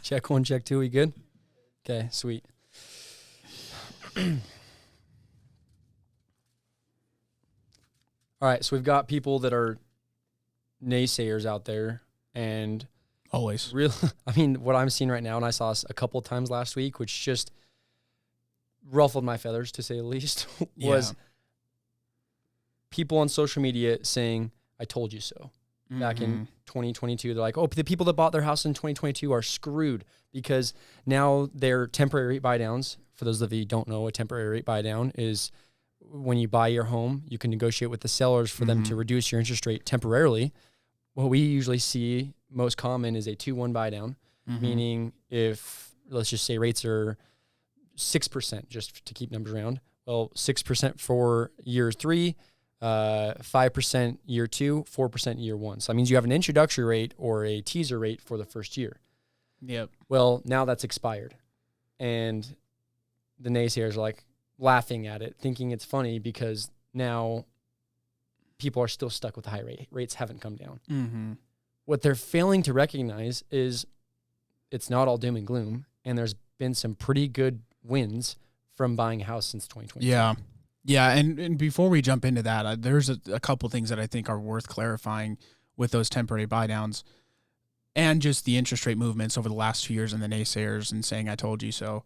Check one, check two. We good? Okay, sweet. All right, so we've got people that are naysayers out there, and always real. I mean, what I'm seeing right now, and I saw a couple of times last week, which just ruffled my feathers to say the least, was people on social media saying, "I told you so." Back in 2022, they're like, "Oh, the people that bought their house in 2022 are screwed because now they're temporary rate buy downs." For those of you who don't know, a temporary rate buy down is when you buy your home, you can negotiate with the sellers for them to reduce your interest rate temporarily. What we usually see most common is a 2-1 buy down, meaning if, let's just say rates are 6%, just to keep numbers round. Well, 6% for year 3, 5% year 2, 4% year 1. So that means you have an introductory rate or a teaser rate for the first year. Yep. Well, now that's expired. And the naysayers are like laughing at it, thinking it's funny because now people are still stuck with the high rate. Rates haven't come down. What they're failing to recognize is it's not all doom and gloom. And there's been some pretty good wins from buying a house since 2020. Yeah. Yeah, and before we jump into that, there's a couple things that I think are worth clarifying with those temporary buy downs and just the interest rate movements over the last 2 years and the naysayers and saying, "I told you so."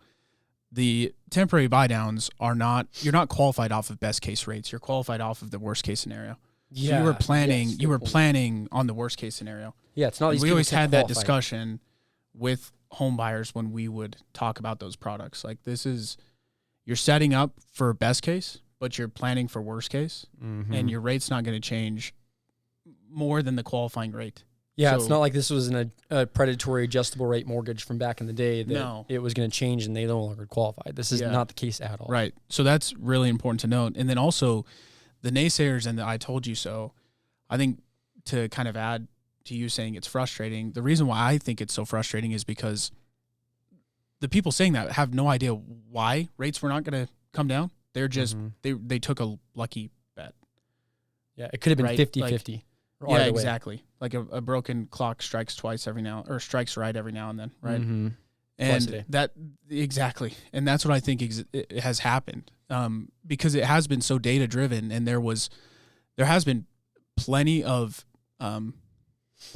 The temporary buy downs you're not qualified off of best case rates. You're qualified off of the worst case scenario. Yeah. So you were planning on the worst case scenario. Yeah, it's not these we always had qualified. that discussion with home buyers when we would talk about those products. Like you're setting up for best case, but you're planning for worst case, and your rate's not going to change more than the qualifying rate. Yeah, it's not like this was a predatory adjustable rate mortgage from back in the day that it was going to change and they no longer qualified. This is not the case at all. Right. So that's really important to note. And then also the naysayers and the "I told you so," I think to kind of add to you saying it's frustrating, the reason why I think it's so frustrating is because the people saying that have no idea why rates were not going to come down. They're just, they took a lucky bet. Yeah, it could have been 50-50. Yeah, exactly. Like a broken clock strikes twice every now, or strikes right every now and then, right? And that, exactly. And that's what I think it has happened because it has been so data driven, and there has been plenty of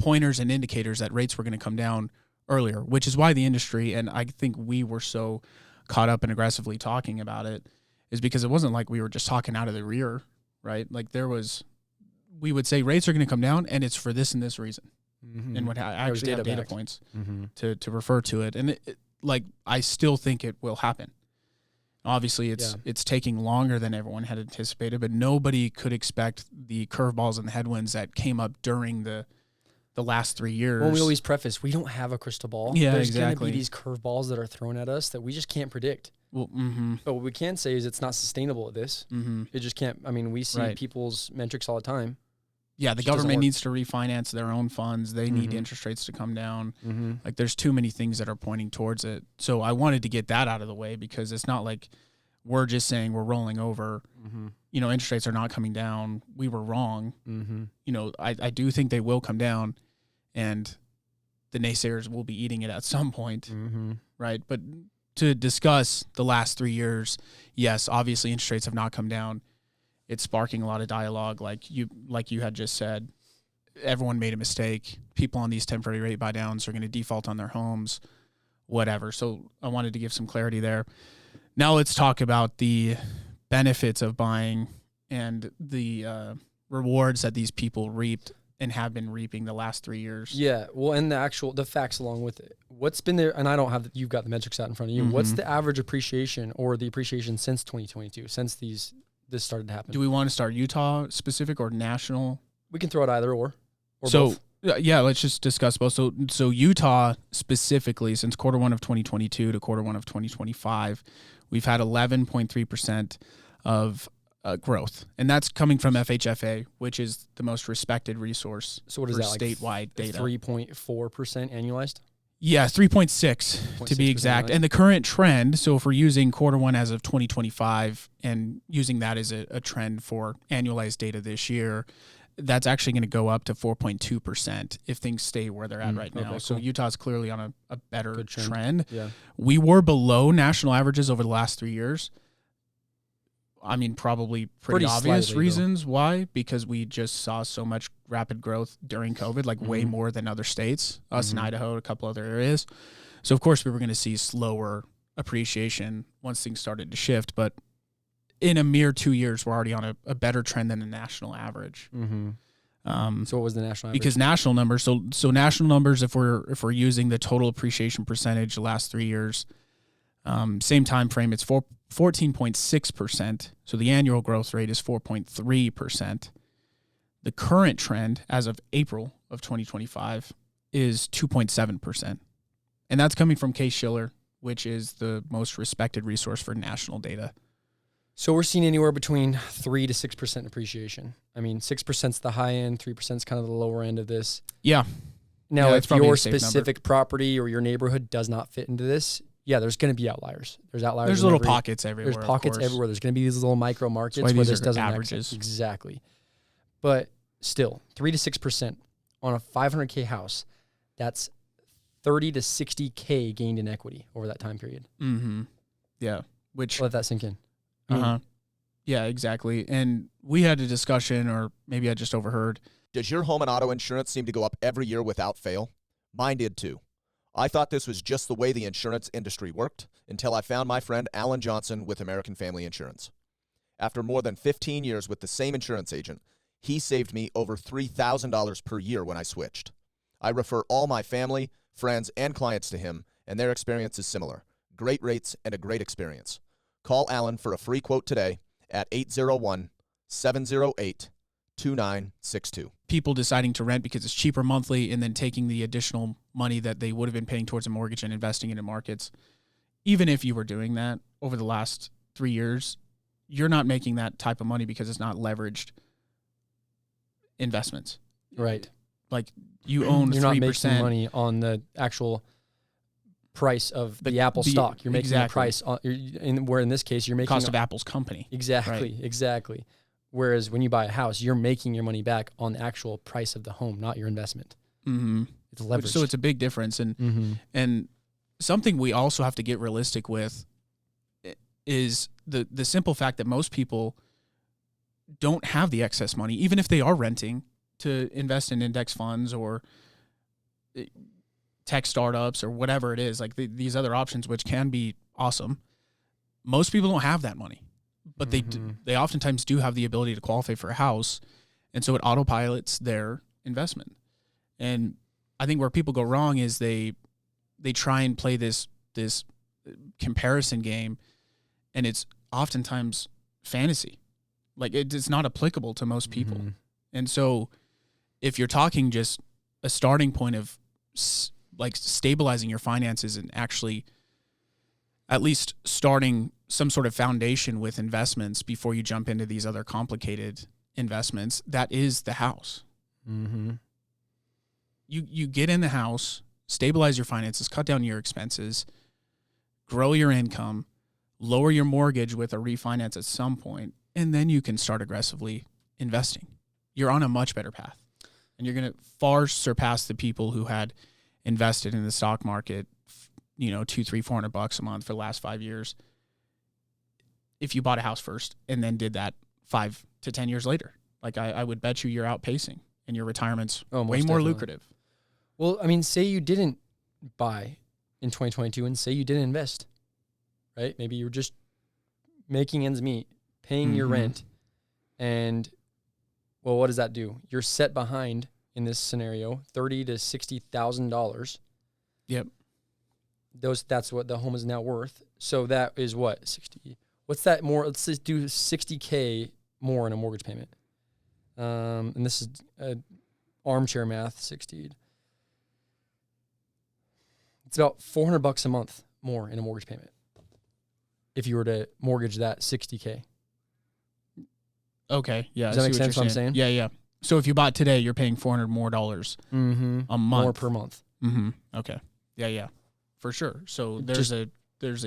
pointers and indicators that rates were going to come down earlier, which is why the industry, and I think we were so caught up and aggressively talking about it, is because it wasn't like we were just talking out of the rear, right? Like we would say rates are going to come down, and it's for this and this reason, and what I actually have data points to refer to it, and I still think it will happen. Obviously, it's taking longer than everyone had anticipated, but nobody could expect the curveballs and the headwinds that came up during the last 3 years. Well, we always preface, we don't have a crystal ball. Yeah, There's exactly. going to be these curveballs that are thrown at us that we just can't predict. Well, but what we can say is it's not sustainable at this. It just can't. I mean, we see people's metrics all the time. Yeah, the government needs to refinance their own funds. They need interest rates to come down. Like, there's too many things that are pointing towards it. So I wanted to get that out of the way because it's not like we're just saying we're rolling over. Interest rates are not coming down. We were wrong. I do think they will come down, and the naysayers will be eating it at some point, right? But to discuss the last 3 years, yes, obviously interest rates have not come down. It's sparking a lot of dialogue, like you had just said. Everyone made a mistake. People on these temporary rate buy downs are going to default on their homes, whatever. So I wanted to give some clarity there. Now let's talk about the benefits of buying and the rewards that these people reaped and have been reaping the last 3 years. Yeah, well, and the facts along with it. What's been there, and I don't have, you've got the metrics out in front of you. What's the average appreciation or the appreciation since 2022, since this started to happen? Do we want to start Utah specific or national? We can throw it either or so both. Yeah, let's just discuss both. So Utah specifically, since Q1 of 2022 to Q1 of 2025, we've had 11.3% of growth, and that's coming from FHFA, which is the most respected resource. So what is that, statewide data? 3.4% annualized? Yeah, 3.6 to be exact. Annualized. And the current trend, so if we're using Q1 as of 2025 and using that as a trend for annualized data this year, that's actually going to go up to 4.2% if things stay where they're at right now. Okay, so cool. Utah's clearly on a better Good trend. Yeah. We were below national averages over the last 3 years. I mean, probably pretty obvious slightly, reasons why, because we just saw so much rapid growth during COVID, like way more than other states, us in Idaho, a couple other areas. So, of course, we were going to see slower appreciation once things started to shift. But in a mere 2 years, we're already on a better trend than the national average. So what was the national average? Because national numbers, so national numbers, if we're using the total appreciation percentage the last 3 years, same time frame, it's 14.6%. So the annual growth rate is 4.3%. The current trend as of April of 2025 is 2.7%. And that's coming from Case-Shiller, which is the most respected resource for national data. So we're seeing anywhere between 3 to 6% appreciation. I mean, 6% is the high end, 3% is kind of the lower end of this. Yeah. Now, Yeah, if your specific property or your neighborhood does not fit into this, yeah, there's going to be outliers. There's outliers. There's little pockets everywhere. There's pockets everywhere. There's going to be these little micro markets where this doesn't averages. Exactly. But still, 3 to 6% on a $500K house, that's 30 to 60K gained in equity over that time period. Yeah. Which let that sink in. Yeah, exactly. And we had a discussion, or maybe I just overheard. Does your home and auto insurance seem to go up every year without fail? Mine did too. I thought this was just the way the insurance industry worked until I found my friend Alan Johnson with American Family Insurance. After more than 15 years with the same insurance agent, he saved me over $3,000 per year when I switched. I refer all my family, friends, and clients to him, and their experience is similar. Great rates and a great experience. Call Alan for a free quote today at 801-708-2962. People deciding to rent because it's cheaper monthly and then taking the additional money that they would have been paying towards a mortgage and investing it in markets. Even if you were doing that over the last 3 years, you're not making that type of money because it's not leveraged investments. Right. Like you own 3%. You're not making money on the actual price of the Apple stock. You're making the price on, where in this case you're making cost of Apple's company. Exactly, right. Exactly. Whereas when you buy a house, you're making your money back on the actual price of the home, not your investment. It's leveraged. So it's a big difference. And something we also have to get realistic with is the simple fact that most people don't have the excess money, even if they are renting, to invest in index funds or tech startups or whatever it is, like these other options, which can be awesome. Most people don't have that money, but they oftentimes do have the ability to qualify for a house, and so it autopilots their investment. And I think where people go wrong is they try and play this comparison game, and it's oftentimes fantasy. Like it's not applicable to most people. And so if you're talking just a starting point of like stabilizing your finances and actually at least starting some sort of foundation with investments before you jump into these other complicated investments, that is the house. You get in the house, stabilize your finances, cut down your expenses, grow your income, lower your mortgage with a refinance at some point, and then you can start aggressively investing. You're on a much better path. And you're going to far surpass the people who had invested in the stock market, $200, $300, $400 a month for the last 5 years. If you bought a house first and then did that 5 to 10 years later, like I would bet you're outpacing and your retirement's way more lucrative. Well, I mean, say you didn't buy in 2022 and say you didn't invest, right? Maybe you were just making ends meet, paying your rent, and well, what does that do? You're set behind in this scenario $30,000 to $60,000. Yep. That's what the home is now worth. So that is what 60. What's that more? Let's just do $60K more in a mortgage payment. And this is armchair math. 60. It's about $400 a month more in a mortgage payment if you were to mortgage that $60K. Okay, yeah. Does that make sense what I'm saying? Yeah. So if you bought today, you're paying $400 more a month. More per month. Okay. Yeah. For sure. So there's a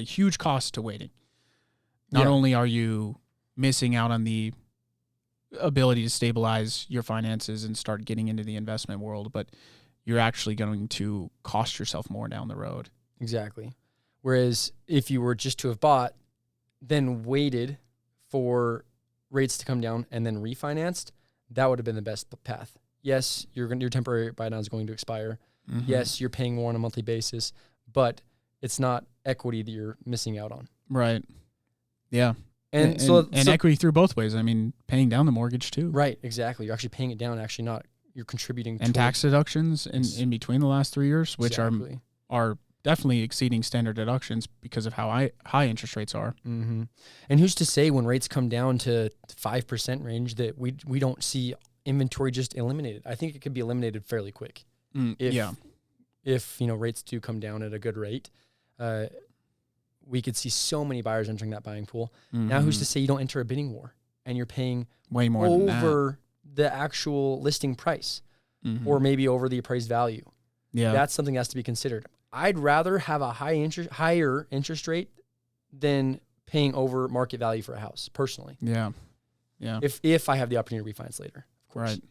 huge cost to waiting. Not only are you missing out on the ability to stabilize your finances and start getting into the investment world, but you're actually going to cost yourself more down the road. Exactly. Whereas if you were just to have bought, then waited for rates to come down and then refinanced, that would have been the best path. Yes, your temporary buy down is going to expire. Mm-hmm. Yes, you're paying more on a monthly basis, but it's not equity that you're missing out on. Right. Yeah. And equity through both ways. I mean, paying down the mortgage too. Right, exactly. You're actually paying it down, actually not, you're contributing. And tax deductions in between the last 3 years, which are definitely exceeding standard deductions because of how high interest rates are. Mm-hmm. And who's to say when rates come down to 5% range that we don't see inventory just eliminated? I think it could be eliminated fairly quick. If rates do come down at a good rate, we could see so many buyers entering that buying pool. Mm-hmm. Now, who's to say you don't enter a bidding war and you're paying way more over the actual listing price, or maybe over the appraised value? Yeah, that's something that has to be considered. I'd rather have a higher interest rate than paying over market value for a house, personally. Yeah. If I have the opportunity to refinance later, of course. Right.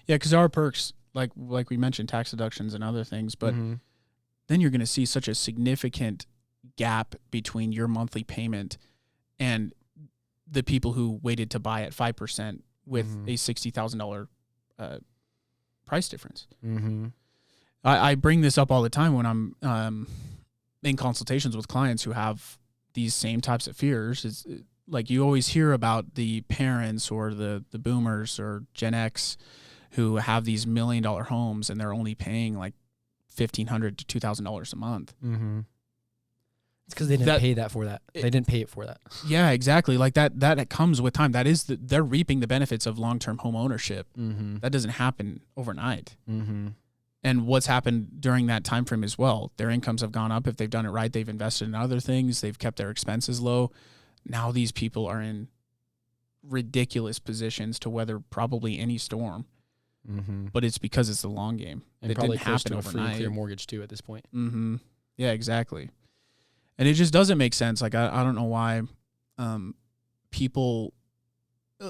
Yeah, because there are perks, like we mentioned, tax deductions and other things, but then you're going to see such a significant gap between your monthly payment and the people who waited to buy at 5% with a $60,000 price difference. Mm-hmm. I bring this up all the time when I'm in consultations with clients who have these same types of fears. It's like you always hear about the parents or the boomers or Gen X who have these $1 million homes and they're only paying like $1,500 to $2,000 a month. Mm-hmm. It's because they didn't pay that for that. They didn't pay it for that. Yeah, exactly. Like that comes with time. That is they're reaping the benefits of long-term home ownership. Mm-hmm. That doesn't happen overnight. Mm-hmm. And what's happened during that time frame as well, their incomes have gone up. If they've done it right, they've invested in other things. They've kept their expenses low. Now these people are in ridiculous positions to weather probably any storm. Mm-hmm. But it's because it's the long game. And it probably didn't close happen to a overnight. free and clear mortgage too at this point. Mm-hmm. Yeah, exactly. And it just doesn't make sense. Like I don't know why people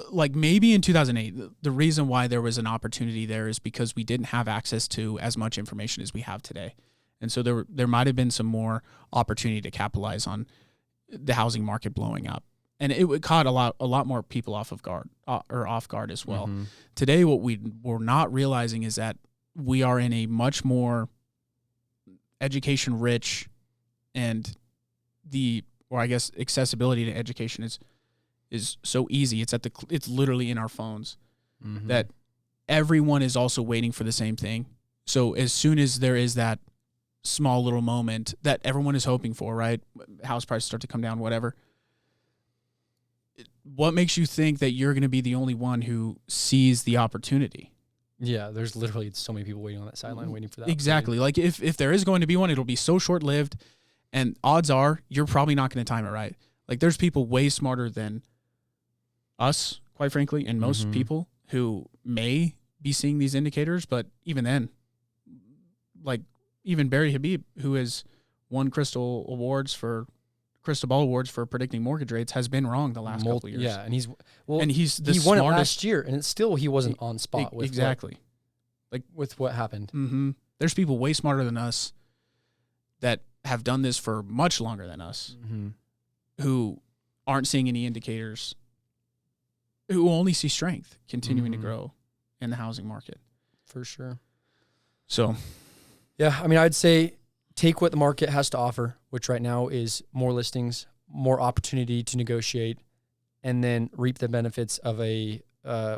like maybe in 2008, the reason why there was an opportunity there is because we didn't have access to as much information as we have today. And so there might have been some more opportunity to capitalize on the housing market blowing up. And it caught a lot more people off guard as well. Mm-hmm. Today, what we're not realizing is that we are in a much more education rich and accessibility to education is so easy. It's literally in our phones that everyone is also waiting for the same thing. So as soon as there is that small little moment that everyone is hoping for, right? House prices start to come down, whatever. What makes you think that you're going to be the only one who sees the opportunity? Yeah, there's literally so many people waiting on that sideline, waiting for that. Exactly. Like if there is going to be one, it'll be so short-lived, and odds are you're probably not going to time it right. Like there's people way smarter than us, quite frankly, and most people who may be seeing these indicators, but even then, like even Barry Habib, who has won Crystal Ball Awards for predicting mortgage rates, has been wrong the last couple of years. Yeah, and he won it last year, and he wasn't on spot with exactly with what happened. Mm-hmm. There's people way smarter than us that have done this for much longer than us, who aren't seeing any indicators, who only see strength continuing to grow in the housing market. For sure. So, yeah, I mean, I'd say take what the market has to offer, which right now is more listings, more opportunity to negotiate, and then reap the benefits of a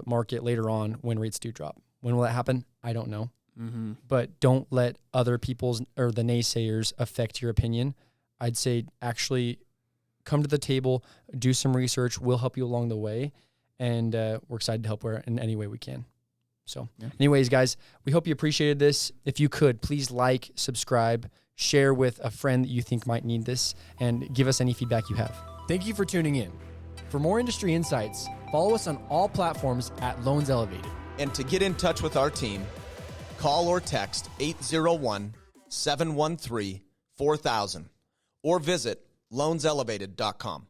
market later on when rates do drop. When will that happen? I don't know. Mm-hmm. But don't let other people's or the naysayers affect your opinion. I'd say actually come to the table, do some research. We'll help you along the way, and we're excited to help in any way we can. So anyways, guys, we hope you appreciated this. If you could, please like, subscribe, share with a friend that you think might need this, and give us any feedback you have. Thank you for tuning in. For more industry insights, follow us on all platforms at Loans Elevated. And to get in touch with our team, call or text 801-713-4000 or visit loanselevated.com.